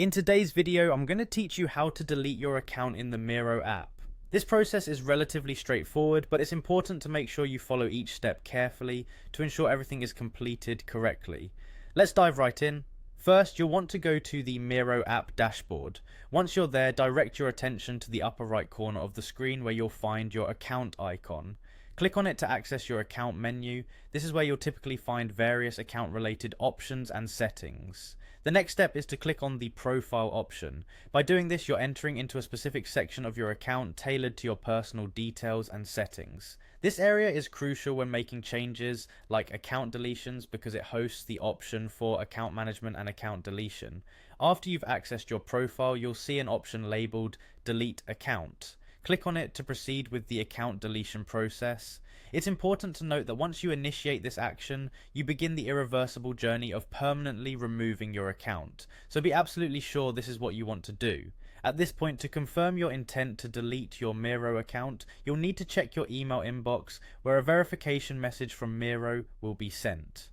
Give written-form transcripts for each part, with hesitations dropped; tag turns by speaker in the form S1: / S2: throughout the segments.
S1: In today's video, I'm going to teach you how to delete your account in the Miro app. This process is relatively straightforward, but it's important to make sure you follow each step carefully to ensure everything is completed correctly. Let's dive right in. First, you'll want to go to the Miro app dashboard. Once you're there, direct your attention to the upper right corner of the screen where you'll find your account icon. Click on it to access your account menu. This is where you'll typically find various account related options and settings. The next step is to click on the profile option. By doing this, you're entering into a specific section of your account tailored to your personal details and settings. This area is crucial when making changes like account deletions because it hosts the option for account management and account deletion. After you've accessed your profile, you'll see an option labeled Delete Account. Click on it to proceed with the account deletion process. It's important to note that once you initiate this action, you begin the irreversible journey of permanently removing your account. So be absolutely sure this is what you want to do. At this point, to confirm your intent to delete your Miro account, you'll need to check your email inbox where a verification message from Miro will be sent.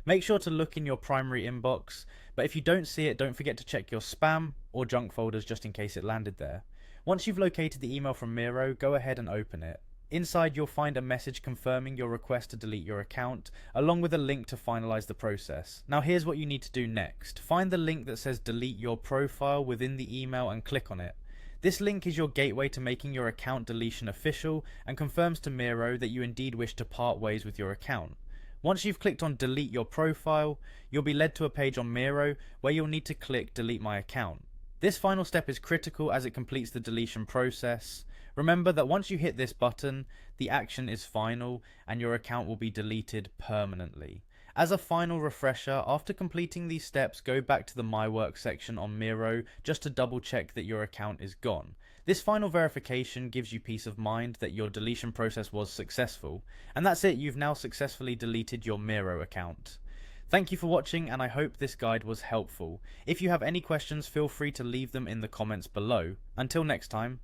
S1: Make sure to look in your primary inbox, but if you don't see it, don't forget to check your spam or junk folders just in case it landed there. Once you've located the email from Miro, go ahead and open it. Inside, you'll find a message confirming your request to delete your account, along with a link to finalize the process. Now here's what you need to do next. Find the link that says delete your profile within the email and click on it. This link is your gateway to making your account deletion official and confirms to Miro that you indeed wish to part ways with your account. Once you've clicked on delete your profile, you'll be led to a page on Miro where you'll need to click delete my account. This final step is critical as it completes the deletion process. Remember that once you hit this button, the action is final and your account will be deleted permanently. As a final refresher, after completing these steps, go back to the My Work section on Miro just to double check that your account is gone. This final verification gives you peace of mind that your deletion process was successful. And that's it, you've now successfully deleted your Miro account. Thank you for watching, and I hope this guide was helpful. If you have any questions, feel free to leave them in the comments below. Until next time.